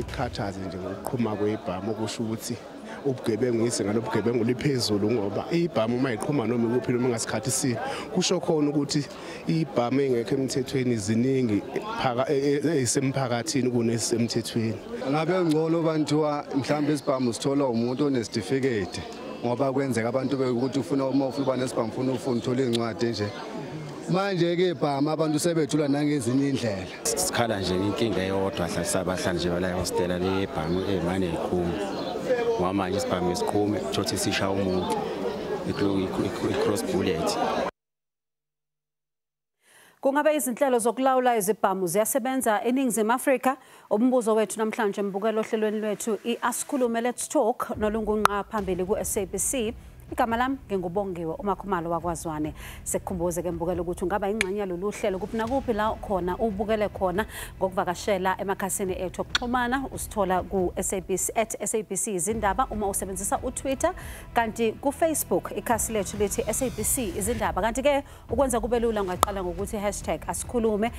kukhathaze nje ngokuqhuma kwe-Izibhamu okusho ukuthi ubugebengu izinga lobugebengu liphezulu ngoba i-Izibhamu uma iqhuma noma ikuphi noma ngasikhathi sini kusho khona ukuthi i-Izibhamu engekho emthethweni ziningi ezisemphakathini kunezisemthethweni. Ngabe ngcono banthiwa mhlawumbe isibhamu sithola umuntu onesitifiketi ngoba kwenzeka abantu bekuthi ufuna uma uba nesibhamu ufuna uthola incwadi nje. Manje ke ibhamu abantu sebethula nangezinye indlela. Sikhala nje inkinga eyodwa hlasabahlali nje bala hostela lebhamu emane ikhuma. Ngamanye isibhamu isikhume thothi sisha umuntu i-cross bullet. Kungabe izinhlelo zokulawula izibhamu ziyasebenza eningizimu Afrika? Umbuzo wethu namhlanje mbukelo ohlelweni lwethu i-Asikhulume Let's Talk nolungunqa phambili ku-SABC. Igama lami ngingubongiwe uMakhumalo waKwaZwane. Sekukhumbuze ke mbukelo ukuthi ungaba ingxenye yalolu hlelo kuphi nakuphi la khona ubukele khona ngokuvakashela emakhasini ethu okuxhumana usithola ku SABC Izindaba uma usebenzisa uTwitter kanti ku Facebook ikhasi lethu lithi SABC Izindaba kanti ke ukwenza kube lula ungaqala ngokuthi #Asikhulume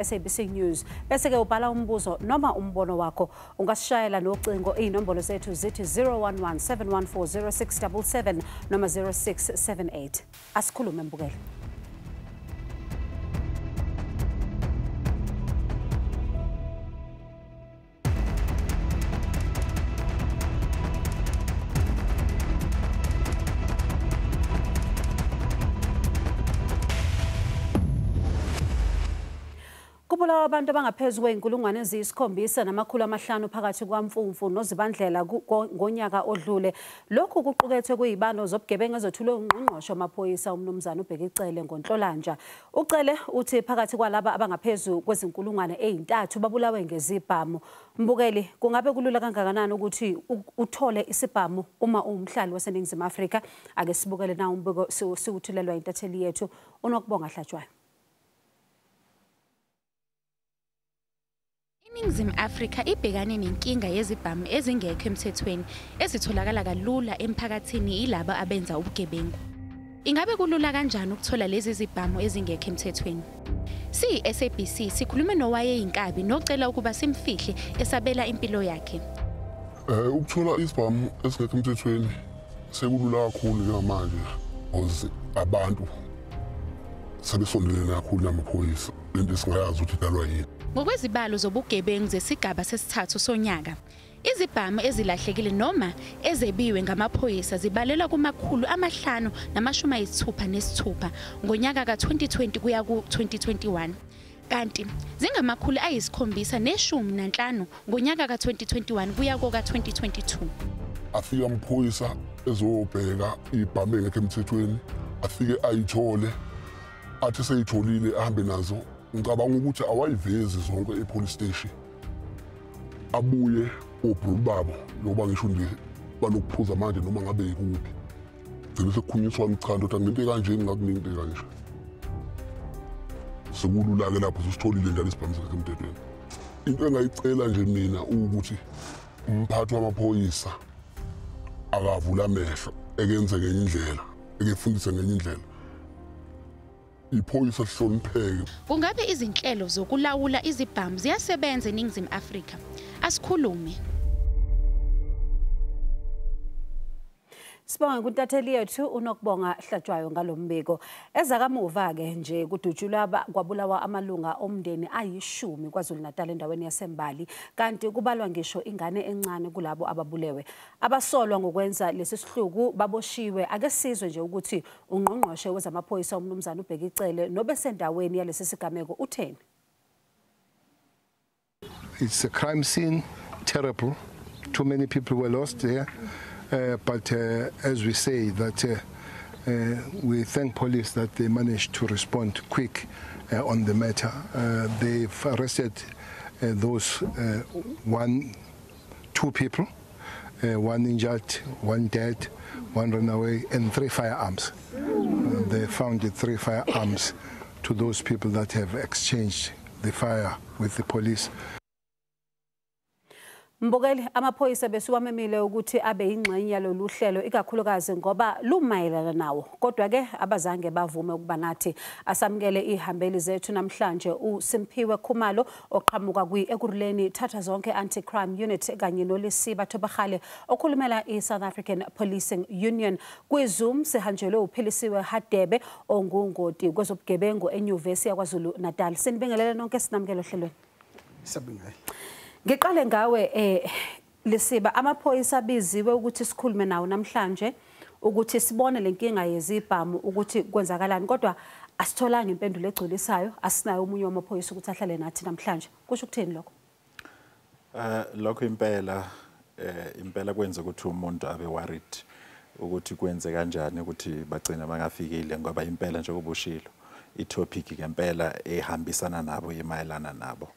#SABC News bese ke ubhala umbuzo noma umbono wakho ungasishayela nocingo inombolo zethu zithi 011-714-0677 noma 0678. Asikhulume mbukelo. Kubulawa abantu abangaphezu kweyinkulungwane eziyisi-7,500 phakathi kwaMfumfu noZibandlela ngonyaka odlule. Lokhu kuqukethwe kuyibalo zobugebengu ezethulwe ungqongqoshe wamaphoyisa umnumzana uBhekicele ngoNhlolanja. Ucele uthi phakathi kwalaba abangaphezu kwezinkulungwane ey'ntathu babulawe ngezibhamu. Mbukeli, kungabe kulula kangakanani ukuthi uthole isibhamu uma uwumhlali waseNingizimu Afrika? Ake sibukele na umbiko siwuthulelwa intatheli yethu uNokubonga Hlatshwayo. Iningizimu Afrika ibhekane nenkinga yezibhamu ezingekho emthethweni ezitholakala kalula emphakathini ilaba abenza ubugebengu. Ingabe kulula kanjani ukuthola lezi zibhamu ezingekho emthethweni? SABC sikhulume nowayeyinkabi nocela ukuba simfihle esabela impilo yakhe. Ukuthola izibhamu ezingekho emthethweni sekulula kakhulu njengamanje because abantu sebesondelene kakhulu namaphoyisa lento singayazi ukuthi idalwa yini. Ngokwezibalo zobugebengu zesigaba sesithathu sonyaka, izibhamu ezilahlekile noma ezebiwe ngamaphoyisa zibalela ku566 ngonyaka ka-2020 kuya ku-2021. Kanti zingama715 ngonyaka ka-2021 kuya ka-2022. Afika amaphoyisa ezobheka ibhamu engekho emthethweni, afike ayithole, athi seyitholile ahambe nazo. Ngicabanga ukuthi awayivezi zonke e-police station. Abuye obhulu babo loba ngisho nje balokuphuza manje noma ngabe yikuphi. Ngicela sekukhunyiswa umchando ukuthi nginte kanje ngakuningi kanje. Sekulula ke lapho usitholile njalo isibhamu semthethweni. Into engayicela nje mina ukuthi umphathi wamaphoyisa akavula amehlo ekenze ngenye indlela, ekefundise ngenye indlela. Iphoyisa lihlonipheke. Kungabe izinhlelo zokulawula izibhamu ziyasebenza eNingizimu Afrika? Asikhulume. Sibonga kuntatheli yethu uNokubonga Hlatshwayo ngalombiko. Ezakamuva ke nje kudutshulwa kwabulawa amalunga omndeni ayi10 KwaZulu-Natal endaweni yaseMbali kanti kubalwa ngisho ingane encane kulabo ababulewe. Abasolwa ngokwenza lesi sihluku baboshiwe. Ake sizwe nje ukuthi ungqongqoshe wezamaphoyisa umnumzana uBhekicele nobe sendaweni yalesi sigameko utheni. It's a crime scene, terrible. Too many people were lost there. But as we say that we thank police that they managed to respond quick on the matter. They've arrested those 2 people, 1 injured, 1 dead, 1 runaway, and 3 firearms. They found the 3 firearms to those people that have exchanged the fire with the police. Mbukeli amaphoyisa besuwamemile ukuthi abe ingxenye yalolu hlelo ikakhulukazi ngoba lumayelana nawo. Kodwa ke abazange bavume ukuba nathi asamukele ihambeli zethu namhlanje uSimpiwe Khumalo oqhamuka kwi-Ekurhuleni Thatha Zonke Anti-Crime Unit kanye noLisiba Thobagale okhulumela iSouth African Policing Union. Kwi-Zoom sihanjelwe uPhilisiwe Hadebe ongungoti kwezobugebengu eNyuvesi yaKwaZulu Natal. Sinibingelele nonke sinamukele ohlelweni. Sabingayi. Ngiqale ngawe Lisiba, amaphoyisa abiziwe ukuthi sikhulume nawo namhlanje ukuthi sibone lenkinga yezibhamu ukuthi kwenzakalani, kodwa asitholanga impendulo egculisayo, asinayo umunye wamaphoyisa ukuthi ahlale nathi namhlanje. Kusho ukuthini lokho? Lokho impela kwenza ukuthi umuntu abe worried ukuthi kwenze kanjani ukuthi bagcina bangafikile, ngoba impela njengoba ushilo itopic ngempela ehambisana nabo emayelana nabo.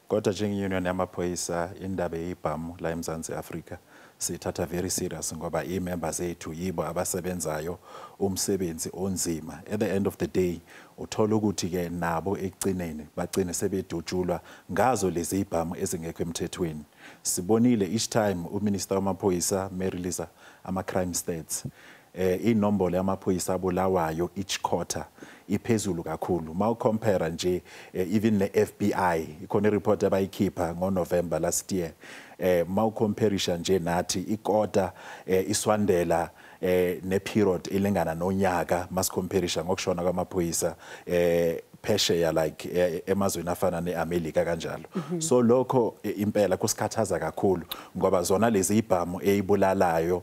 Kodwa njenge-union yamaphoyisa indaba yezibhamu la eMzansi Afrika sithatha very serious ngoba i-members zethu yibo abasebenzayo umsebenzi onzima. At the end of the day uthola ukuthi ke nabo ekugcineni bagcine sebedutshulwa ngazo lezi zibhamu ezingekho emthethweni. Sibonile each time uminister wamaphoyisa merelease ama-crime stats, inombolo yamaphoyisa abulawayo each quarter iphezulu kakhulu. Ma ucompare nje even ne-FBI ikhona report abayikhipha ngoNovember last year, ma ucomparisha nje nathi ikota iswandela ne-period elingana nonyaka masicomparisa ngokushona kwamaphoyisa phesheya like emazweni afana neAmelika kanjalo. So lokho impela kusikhathaza kakhulu ngoba zona lezi zibhamu ezibulalayo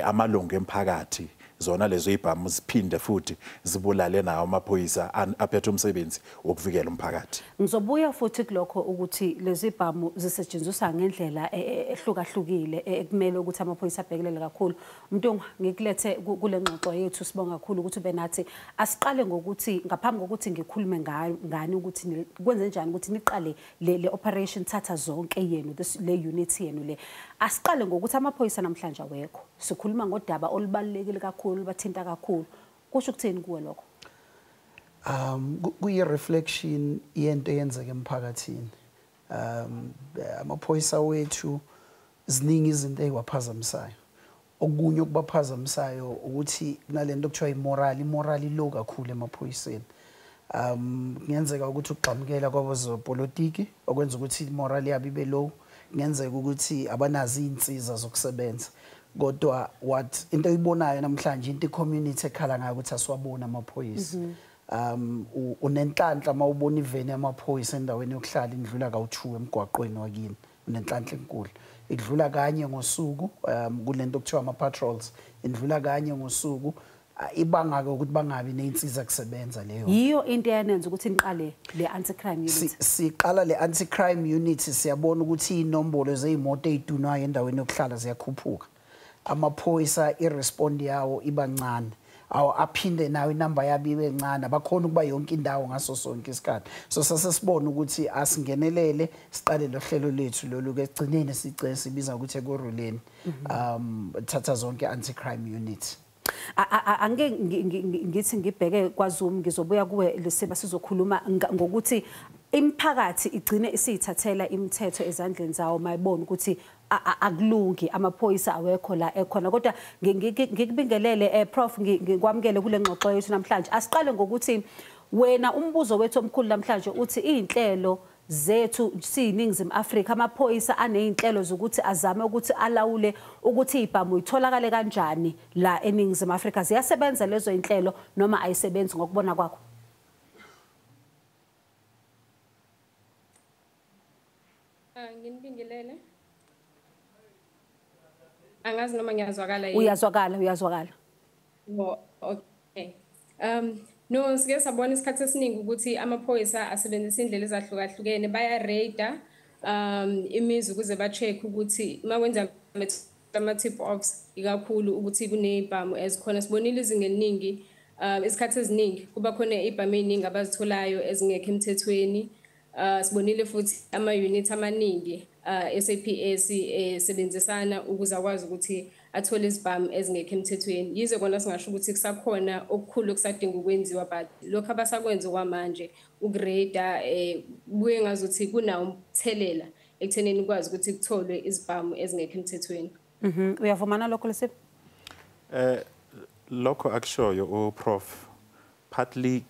amalungu emphakathi, zona lezo zibhamu ziphinde futhi zibulale nawo amaphoyisa aphethe umsebenzi wokuvikela umphakathi. Ngizobuya futhi kulokho ukuthi lezi zibhamu zisetshenziswa ngendlela ehlukahlukile ekumele ukuthi amaphoyisa abhekelele kakhulu. Umuntu ngikulethe kule ngxoxo yethu, sibonga kakhulu ukuthi ube nathi. Asiqale ngokuthi ngaphambi kokuthi ngikhulume ngani ukuthi kwenze njani ukuthi niqale le operation Thatha Zonke yenu, le unit yenu le. Asiqale ngokuthi amaphoyisa namhlanje awekho. Sikhuluma ngodaba olubalulekile kakhulu, bathinta kakhulu. Kusho ukuthini kuwe lokho? Kuyi reflection yento eyenzeka emphakathini. Amaphoyisa wethu ziningi izinto eziwaphazamisayo. Okunye okubaphazamisayo ukuthi nalento okuthiwa imorali low kakhulu emaphoyiseni. Kungenzeka ukuthi ukugxamukela kwabezopolitiki okwenza ukuthi imorali yabo ibe low. Kungenzeka ukuthi abanazi izinsiza zokusebenza. Kodwa into oyibonayo namhlanje into icommunity ekhala ngayo ukuthi asiwabona amaphoyisa. Unenhlanhla mawubona iveni yamaphoyisa endaweni yokuhlala indlula kawu2 emigwaqweni wakini. Unenhlanhla enkulu. Idlula kanye ngosuku kulento okuthiwa ama-patrols. Indlula kanye ngosuku. Ibanga ke ukuthi bangabi nezinsiza kusebenza leyo. Yiyo into eyanenza ukuthi niqale le anti-crime unit. Siqala le anti-crime unit siyabona ukuthi inombolo zezimoto ezidunwayo endaweni yokuhlala ziyakhuphuka. Amaphoyisa irespond yawo ibancane. Aphinde nawe inamba yabo ibe encane, abakhona ukuba yonke indawo ngaso sonke isikhathi. So sasesibona ukuthi asingenelele siqale lo hlelo lethu lolu ke egcineni sigcine sibiza ukuthi Ekurhuleni Thatha Zonke Anti-Crime Unit. Angeke ngithi ngibheke kwaZoom, ngizobuya kuwe Lisiba sizokhuluma ngokuthi imphakathi igcine isithathela imithetho ezandleni zawo mayibona ukuthi akulungi amaphoyisa awekho la ekhona. Kodwa ngikubingelele Prof, ngikwamukele kule ngxoxo yethu namhlanje. Asiqale ngokuthi wena umbuzo wethu omkhulu namhlanje uthi izinhlelo zethu siyiningizimu Afrika, amaphoyisa anezinhlelo zokuthi azame ukuthi alawule ukuthi izibhamu itholakale kanjani la eningizimu Afrika. Ziyasebenza lezo zinhlelo noma ayisebenzi ngokubona kwakho? Nginibingelele. Angazi noma ngiyazwakala yini? Uyazwakala. Okay. No, sike sabona isikhathi esiningi ukuthi amaphoyisa asebenzisa indlela ezahlukahlukene, baya raida imizi ukuze ba check ukuthi makwenza ama tip offs ikakhulu ukuthi kunezibhamu ezikhona. Sibonile izinga eliningi isikhathi eziningi kuba khona izibhamu eziningi abazitholayo ezingekho emthethweni. Sibonile futhi ama unit amaningi SAPS sebenzisana ukuze akwazi ukuthi athole izibhamu ezingekho emthethweni. Yize kona singasho ukuthi kusakhona okukhulu okusadinga ukwenziwa, but lokho abasakwenza kwamanje ugrade buye ngazuthi kunawo umthelela ekuthenini ukwazi ukuthi kutholwe izibhamu ezingekho emthethweni. Uyavumana lokho Lesipho? Lokho akushoyo uProf partly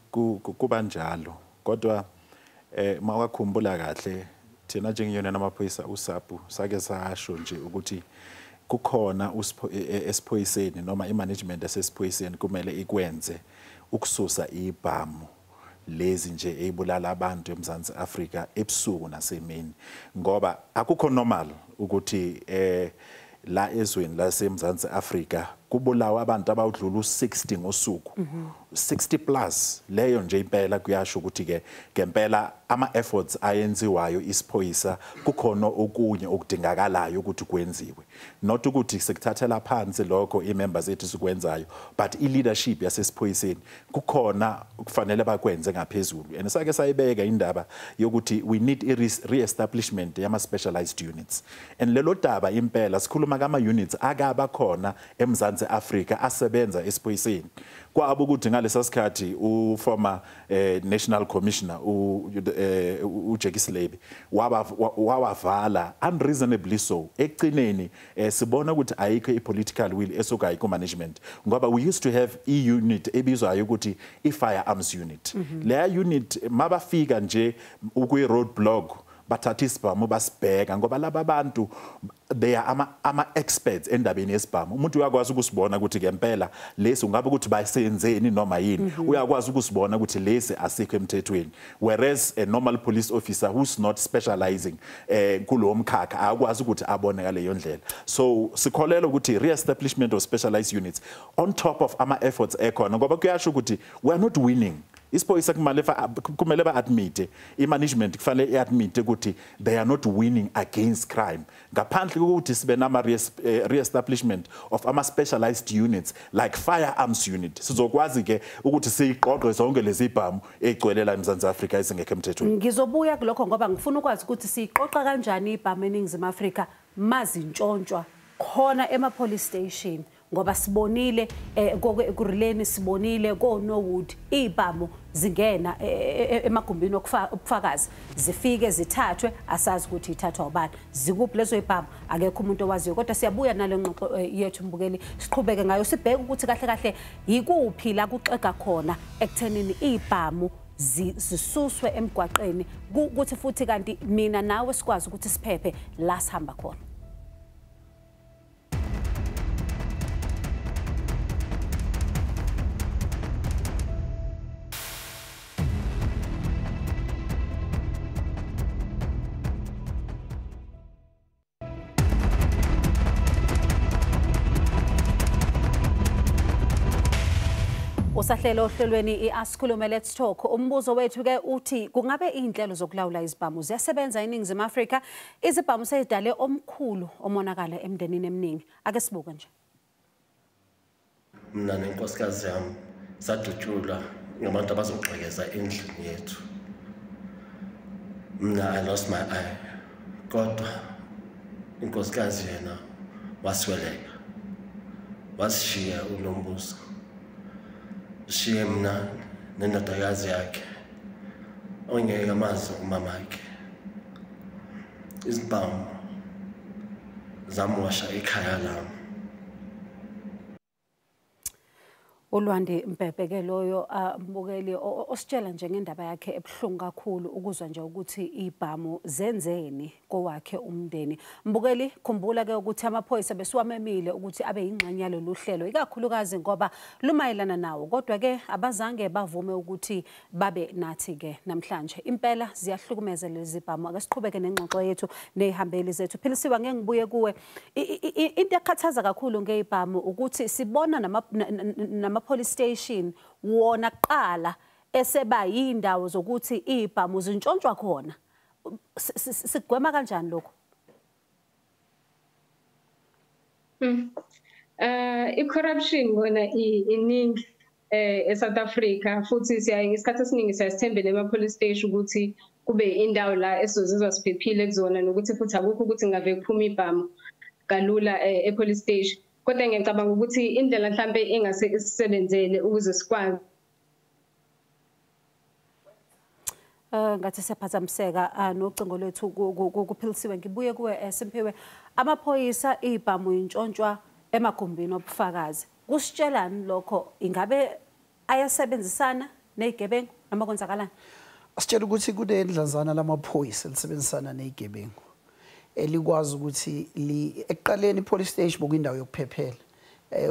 kuba njalo kodwa mawakhumbula kahle thina njengeyona namaphoyisa uSAPU sake sasho nje ukuthi kukhona esiphoyiseni noma imanagement yasesiphoyiseni kumele ikwenze ukususa ibhamu lezi nje ezibulala abantu eMzansi Afrika ebusuku nasemini ngoba akukho normal ukuthi la ezweni laseMzansi Afrika kubulawa abantu abawudlula u60 ngosuku 60 plus leyo nje impela kuyasho ukuthi ke ngempela ama efforts ayenziwayo isiphoyisa kukhona okunye okudingakalayo ukuthi kwenziwe not ukuthi sekuthathela phansi lokho imembers ethu sikwenzayo but ileadership yasesiphoyiseni kukhona kufanele bakwenze ngaphezulu and sake sayibeka indaba yokuthi we need re-establishment yama specialized units and lelo daba impela sikhuluma kama units akaba khona eMzansi Afrika asebenza esiphoyiseni kwabo ukuthi ngalesa sikhathi uformer national commissioner uJackie Slebe wawavala unreasonably so ekugcineni sibona ukuthi ayikho ipolitical will esoka ayikho management ngoba we used to have unit ebizwayo ukuthi i-firearms unit leya unit mabafika nje ukwi roadblock bathatha isibhamu basibheka ngoba laba bantu they are ama experts endabeni yesibhamu umuntu uyakwazi ukusibona ukuthi ngempela lesi ungabe ukuthi bayisenzeni noma yini uyakwazi ukusibona ukuthi lesi asikho emthethweni whereas a normal police officer who's not specializing kulo mkhakha akwazi ukuthi abone ngaleyo ndlela so sikholela ukuthi re-establishment of specialized units on top of ama efforts ekhona ngoba kuyasho ukuthi we are not winning isiphoyisa kumele ba-admit i-management kufanele i-admit ukuthi they are not winning against crime ngaphandle kokuthi sibe nama re-establishment of ama-specialized units like firearms unit sizokwazi ke ukuthi siyiqoqe zonke lezi ibhamu egcwelela eMzansi Afrika ezingekho emthethweni. Ngizobuya kulokho ngoba ngifuna ukwazi ukuthi siyiqoqa kanjani ibhamu eningizimu Afrika mazintshontshwa khona ema-police station ngoba sibonile kurileni sibonile ko Norwood ibhamu zingena emagumbini okufakazi zifike zithathwe asazi ukuthi ithathwa ubani zikuphi lezo ibhamu akekho umuntu owaziyo kodwa siyabuya nale ngxoxo yethu mbukeli siqhubeke ngayo sibheke ukuthi kahle kahle yikuphi la kuxega khona ekuthenini ibhamu zisuswe emigwaqweni ukuthi futhi kanti mina nawe sikwazi ukuthi siphephe la sihamba khona. Usahlelo ohlelweni Asikhulume Let's Talk umbuzo wethu ke uthi kungabe izinhlelo zokulawula izibhamu ziyasebenza eningizimu Afrika izibhamu seyidale omkhulu omonakala emndenini eminingi ake sibuke nje. Mina nenkosikazi yami sadutshulwa ngabantu abazogxekeza endlini yethu. Mina I lost my eye kodwa inkosikazi yena wasweleka wasishiya unombuzo shiye mina nendodakazi yakhe ongeke amazi umama wakhe izibhamu zamosha ekhaya lami. Ulwandi Mpepeke loyo mbukeli ositshela nje ngendaba yakhe ebuhlungu kakhulu ukuzwa nje ukuthi ibhamu zenzeni kowakhe umndeni. Mbukeli khumbula ke ukuthi amaphoyisa besiwamemile ukuthi abe yingxenye yalolu hlelo ikakhulukazi ngoba lumayelana nawo kodwa ke abazange bavume ukuthi babe nathi ke namhlanje impela ziyahlukumeza lezi bhamu ake siqhubeke nengxoxo yethu nezihambeli zethu. Philisiwa ngeke ngibuye kuwe into ekhathaza kakhulu ngeibhamu ukuthi sibona nama police station wona qala eseba yindawo zokuthi ibhamu zintshontshwa khona sigwema kanjani lokho? I-corruption wona iningi eSouth Africa futhi isikhathi esiningi siyasithembele ema-police station ukuthi kube indawo la esizozizwa siphephile kuzona nokuthi futhi akukho ukuthi ngave kuphuma ibhamu kalula e-police station. Kodwa ngiyacabanga ukuthi indlela mhlambe engase isebenzele ukuze sikwazi ngathi siyaphazamiseka nocingo lwethu kuphilisiwe ngibuye kuwe Simphiwe amaphoyisa izibhamu intshontshwa emagumbini obufakazi kusitshelani lokho ingabe ayasebenzisana nezigebengu noma kwenzakalani asitshela ukuthi kunendlanzana lamaphoyisa elisebenzisana nezigebengu elikwazi ukuthi ekuqaleni police station bokuyindawo yokuphephela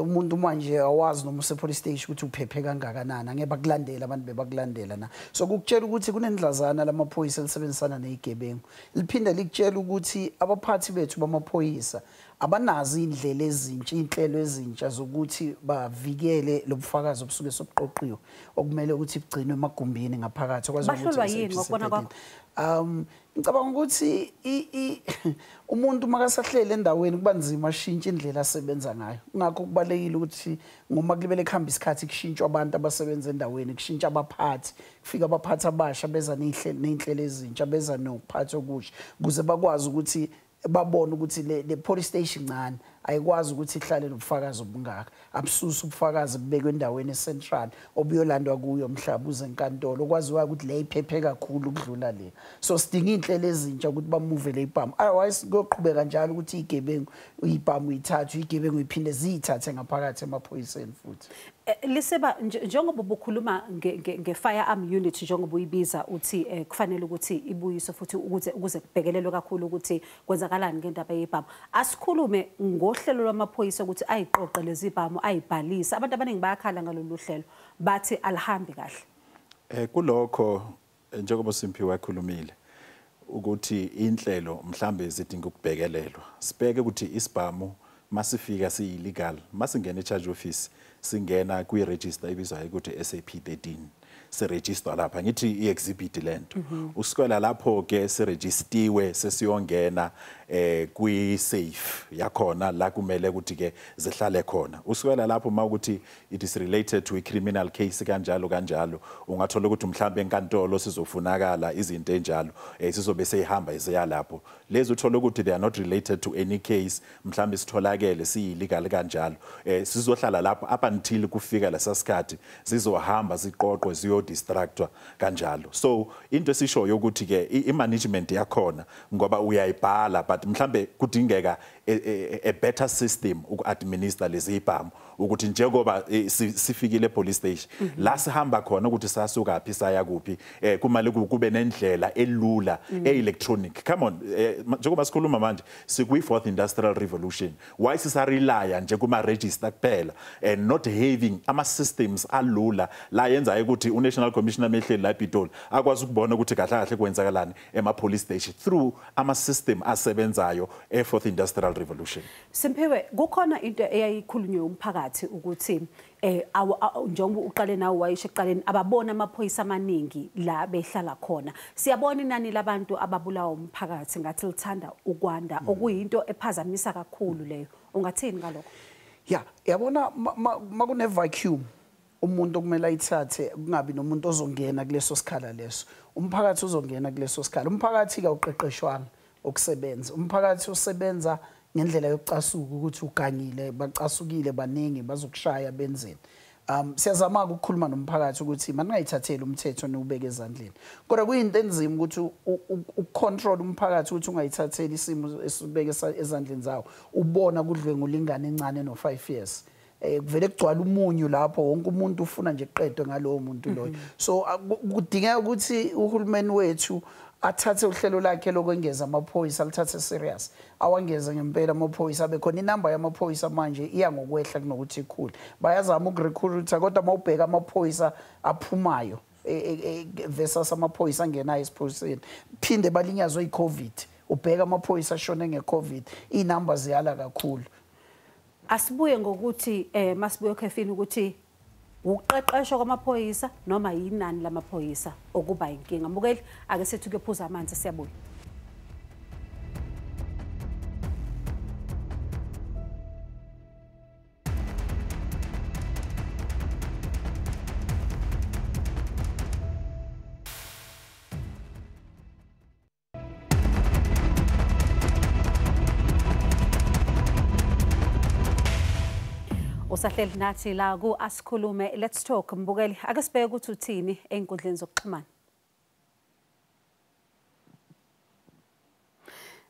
umuntu manje awazi noma use police station ukuthi uphephe kangakanani angeke bakulandela abantu bebakulandela na so kukutshela ukuthi kunendlazana lamaphoyisa elisebenzisana nezigebengu liphinde likutshela ukuthi abaphathi bethu bamaphoyisa abanazi indlela ezintsha inhlelo ezintsha zokuthi bavikele lobufakazi obusuke sobuqoqiwe okumele ukuthi bugcinwe emagumbini ngaphakathi okwazi ukuthi bahlolwa yini ngokubona kwakho ngicabanga ukuthi umuntu makasahlele endaweni kuba nzima ashintshe indlela asebenza ngayo ngakho kubalekile ukuthi ngoma kulibele khamba isikhathi kushintshwa abantu abasebenza endaweni kushintsha abaphathi kufika abaphathi abasha beza nezinhlelo ezintsha beza nokuphatha okusha ukuze bakwazi ukuthi babona ukuthi le police station ncane ayikwazi ukuthi ihlale nobufakazi obungaka abususa ubufakazi bubekwe endaweni eCentral obuyolandwa kuyo mhlaba uze enkantolo okwaziwa ukuthi le iphephe kakhulu ukudlula le so sidinga inhlelo ezintsha ukuthi bamove le ibhamu otherwise kuyoqhubeka njalo ukuthi igebengu ibhamu ithathu igebengu iphinde ziyithathe ngaphakathi emaphoyiseni futhi liseba njengoba ubukhuluma nge-firearm unit njengoba uyibiza uthi kufanele ukuthi ibuyiswe futhi ukuze kubhekelelwe kakhulu ukuthi kwenzakalani ngendaba yezibhamu asikhulume ngohlelo lwamaphoyisa ukuthi ayiqoqe lezi zibhamu ayibhalisa abantu abaningi bayakhala ngalolu hlelo bathi alihambi kahle kulokho njengoba Simphiwe wakhulumile ukuthi inhlelo mhlambe zidinga ukubhekelelwa sibheke ukuthi isibhamu masifika siyilegal masingena e-charge office singena kwi-register ibizwa ukuthi SAP13 siregister lapha ngithi i-exhibit lento usikwela lapho ke siregistiwe sesiyongena kwi-safe yakhona la kumele ukuthi ke zihlale khona usikwela lapho mawukuthi it is related to a criminal case kanjalo ungathola ukuthi mhlambe enkantolo sizofunakala izinto enjalo sizobe seyihamba iseyalapho lezi uthola ukuthi they are not related to any case mhlambe sitholakele siyilegal kanjalo sizohlala lapho up until kufika lesasikhathi zizohamba ziqoqwe ziyodistractwa kanjalo so into esishoyo ukuthi ke i-management yakhona ngoba uyayibhala but mhlambe kudingeka a better system uku-administer lezi zibhamu ukuthi njengoba sifikile police station la sihamba khona ukuthi sasuka phi saya kuphi kumale kube nendlela elula electronic come on njengoba sikhuluma manje sikwi-4th industrial revolution why sisarelya nje kuma register kuphela and not having ama systems alula la yenza ukuthi uNational Commissioner mehleli la ePitoli akwazi ukubona ukuthi kahle kwenzakalani ema police station through ama system asebenzayo e4th industrial revolution Simphiwe kukhona into eyayikhulunywe umphakathi ukuthi njengoba uqale nawe wayisho eqaleni ababona amaphoyisa amaningi la behlala khona siyabona inani labantu ababulawa umphakathi ngathi lithanda ukwanda okuyinto ephazamisa kakhulu leyo ungathini ngalokho yabona makune vacuum umuntu okumele ayithathe kungabi nomuntu ozongena kuleso sikhala leso umphakathi uzongena kuleso sikhala umphakathi ka uqeqeshwanga okusebenza umphakathi usebenza ngendlela yokucasuka ukuthi uganyile bacasukile baningi bazokushaya benzeni siyazama ukukhuluma nomphakathi ukuthi maningayithatheli umthetho niubeke ezandleni kodwa kuyinto enzima ukuthi ucontrol umphakathi ukuthi ungayithatheli isimo esibeke ezandleni zawo ubona kudlwe ngolingane encane no5 years kuvele kugcwala umunyu lapho wonke umuntu ufuna nje qedwe ngalowo muntu loyo so kudingeka ukuthi uhulumeni wethu athathe uhlelo lakhe lokwengeza amaphoyisa alithathe serious awangeze ngempela amaphoyisa abekhona inamba yamaphoyisa manje iya ngokwehla kunokuthi ikhule bayazama ukurecruita kodwa mawubheka amaphoyisa aphumayo versus amaphoyisa angenayo esiphoyiseni phinde balinyazwe iCovid ubheka amaphoyisa ashone ngeCovid inamba ziyala kakhulu asibuye ngokuthi masibuye khefini ukuthi uqeqesho kwamaphoyisa noma yinani lamaphoyisa okuba inkinga mbukeli ake sethu kephuza amanzi siyabuya usahleli nathi la ku Asikhulume let's talk mbukeli ake sibheke ukuthi uthini einkundleni zokuxhumana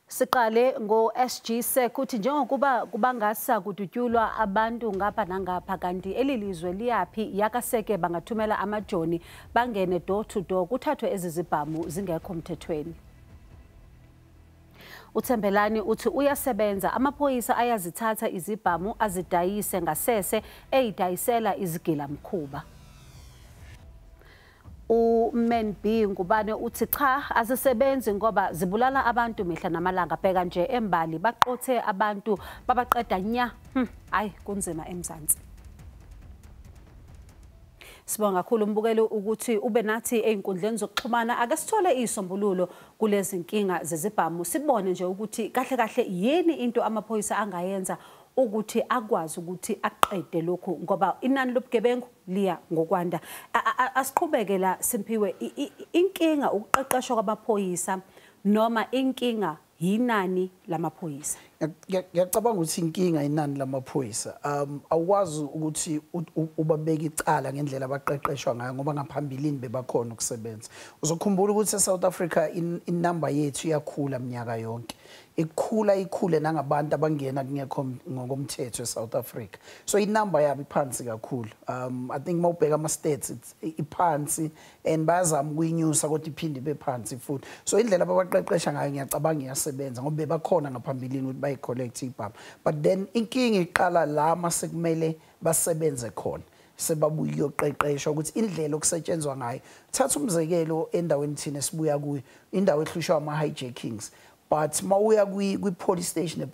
Siqale ngo-SG Sek uthi njengokuba kubangasa kudutyulwa abantu ngapha nangapha kanti elilizwe liyapi yakaseke bangathumela amajoni bangene door to door kuthathwe ezizibhamu zingekho emthethweni. Uthembelani uthi uyasebenza amaphoyisa ayazithatha izibhamu azidayise ngasese eyidayisela izigila mkhuba. uMenB Ngubane uthi cha azisebenzi ngoba zibulala abantu mihla namalanga bheka nje embali baqothe abantu babaqeda nya hayi kunzima eMzansi. Sibonga kakhulu umbukelo ukuthi ube nathi einkundleni zokuxhumana ake sithole isombululo kulezi inkinga zezibhamu sibone nje ukuthi kahle kahle yini into amaphoyisa angayenza ukuthi akwazi ukuthi aqede lokho ngoba inani lobugebengu liya ngokwanda. Asiqhubeke la Simphiwe inkinga ukuqeqeshwa kwabaphoyisa noma inkinga yinani lamaphoyisa. Ngiyacabanga ukuthi inkinga inani lamaphoyisa awukwazi ukuthi ubabeke icala ngendlela abaqeqeshwa ngayo ngoba ngaphambilini bebakhona ukusebenza. Uzokhumbula ukuthi eSouth Africa inamba yethu iyakhula minyaka yonke. Ikhule nangabantu abangena kungekho ngokomthetho eSouth Africa. So inamba yabo iphansi kakhulu. I think mawubheka ama stats iphansi and bayazama ukuyinyusa kodwa iphinde bephansi futhi. So indlela abaqeqesha ngayo ngiyacabanga iyasebenza ngoba bebakhona ngaphambilini ukuthi bayicollect ibhamu. But then inkinga iqala la masekumele basebenze khona. Sebabuye yoqeqeshwa ukuthi indlela okusetshenzwa ngayo. Thatha umzekelo endaweni thina sibuya kuyo indawo ehlushwa ama hijackings. But mawuya kwi-police station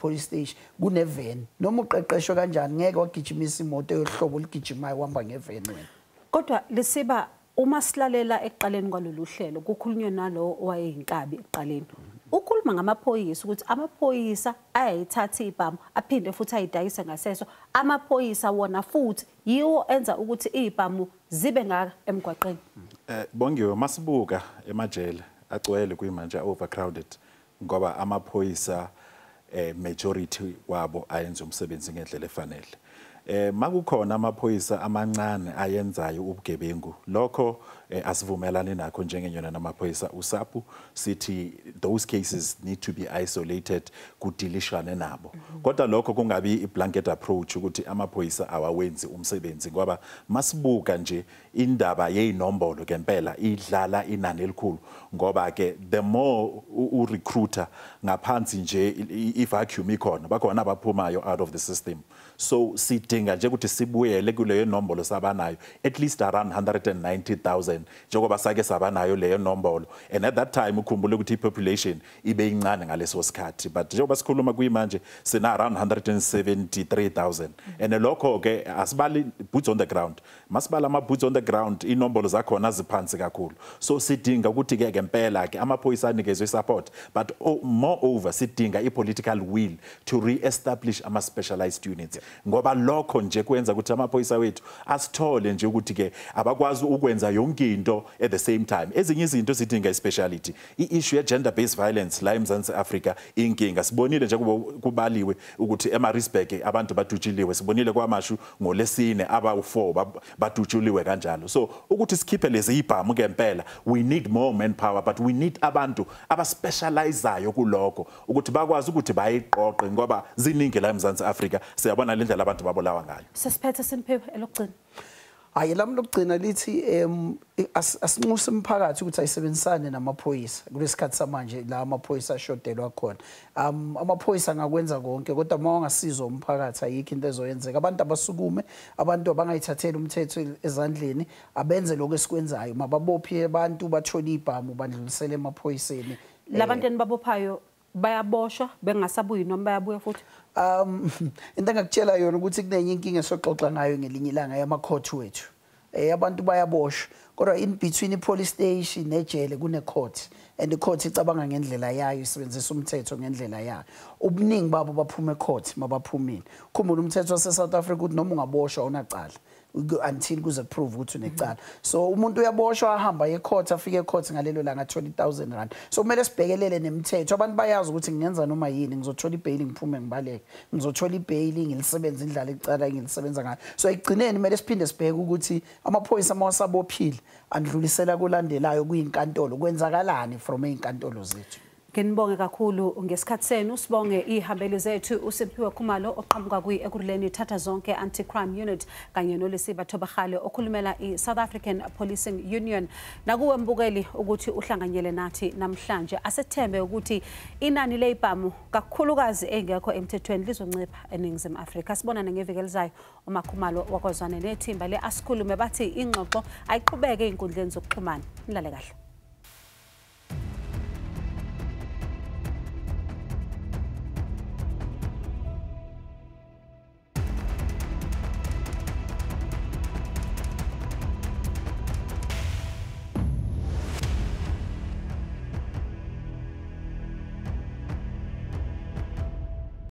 kunevan noma uqeqeshwe kanjani ngeke wagijimisa imoto yohlobo ligijimayo uhamba ngevan wena. Kodwa lisiba uma silalela ekuqaleni kwalolu hlelo kukhulunywa nalo owayeyinkabi ekuqaleni. Ukhuluma ngamaphoyisa ukuthi amaphoyisa ayayithatha ibhamu aphinde futhi ayidayise ngaseso amaphoyisa wona futhi yiwo enza ukuthi ibhamu zibe ngaka emigwaqweni. Bongiwe masibuka emajele agcwele kuyimanje overcrowded ngoba amaphoyisa majority wabo ayenza umsebenzi ngendlela efanele. Makukhona amaphoyisa amancane ayenzayo ubugebengu lokho asivumelani nakho njengenyona namaphoyisa uSAPU sithi those cases need to be isolated kudilishwane nabo. Kodwa lokho kungabi iblanket approach ukuthi amaphoyisa awawenzi umsebenzi ngoba masibuka nje indaba yezinombolo ngempela idlala inani elikhulu ngoba ke the more urecruiter ngaphansi nje ivacuum ikhona bakhona abaphumayo out of the system. So sidinga nje ukuthi sibuyele kuleyo nombolo sabanayo at least around 190,000 njengoba sake sabanayo leyo nombolo and at that time ukhumbule ukuthi population ibe incane ngaleso sikhathi but njengoba sikhuluma kuyimanje sina around 173,000 and lokho ke asibali boots on the ground masibala ama boots on the ground inombolo zakhona ziphansi kakhulu so sidinga ukuthi ke ngempela ke amaphoyisa anikezwe support but moreover sidinga ipolitical will to re-establish ama specialized units ngoba lokho nje kwenza ukuthi amaphoyisa wethu asithole nje ukuthi ke abakwazi ukwenza yonke into at the same time. Ezinye izinto zidinga ispeciality. I-issue ye gender based violence la eMzansi Africa inkinga. Sibonile nje kubaliwe ukuthi eMaritzburg abantu badutshiliwe. Sibonile kwamashu ngolesine aba-4 badutshuliwe kanjalo. So ukuthi sikhiphe lezi ibhamu ngempela we need more manpower but we need abantu abaspecializeayo kuloko ukuthi bakwazi ukuthi bayiqoqe ngoba ziningi la eMzansi Africa siyabona le ndlela abantu babolawa ngayo. Sesiphethe Simphiwe elokugcina. Hayi lami lokugcina lithi asinxusa umphakathi ukuthi ayisebenzisane namaphoyisa kulesikhathi samanje la amaphoyisa ashodelwa khona. Amaphoyisa angakwenza konke kodwa uma ungasizwa umphakathi ayikho into ezoyenzeka. Abantu abasukume abantu abangayithathela umthetho ezandleni abenze lokho esikwenzayo mababophe abantu bathole ibhamu bandlulisele emaphoyiseni. Labantu enibabophayo bayaboshwa bengasabuyi noma bayabuya futhi. Into engakutshela yona ukuthi kunenye inkinga esoxoxa ngayo ngelinye ilanga yama-court wethu. Abantu bayaboshwa kodwa in between i-police station nejele kune-court and i-court icabanga ngendlela yayo isebenzisa umthetho ngendlela yayo. Ubuningi babo baphuma e-court mabaphumile. Khumbula umthetho wase-South Africa ukuthi noma ungaboshwa unacala until kuze prove ukuthi unecala. So umuntu uyaboshwa ahamba ecourt afike ecourt ngalelo langa 20,000 rand. So kumele sibhekelele nemithetho. Abantu bayazi ukuthi ngingenza noma yini ngizothola ibail ngiphume ngibaleke. Ngizothola ibail ngilisebenza indlela ecala ngilisebenza ngayo. So ekugcineni kumele siphinde sibheke ukuthi amaphoyisa mawasabophile andlulisela kulandelayo kuyinkantolo kwenzakalani from einkantolo zethu. Nginibonge kakhulu ngesikhathi senu sibonge ihambeli zethu uSiphiwe Khumalo oqhamuka kwi-Ekurhuleni Thatha Zonke Anti-Crime Unit kanye noLisiba Thobagale okhulumela i-South African Policing Union. Nakuwe mbukeli ukuthi uhlanganyele nathi namhlanje asethembe ukuthi inani leibhamu kakhulukazi engekho emthethweni lizoncipha eningizimu Afrika. Sibonane ngeviki elizayo uma Khumalo wakwazana nethimba le Asikhulume bathi ingxoxo ayiqhubeke einkundleni zokuxhumana. Nilale kahle.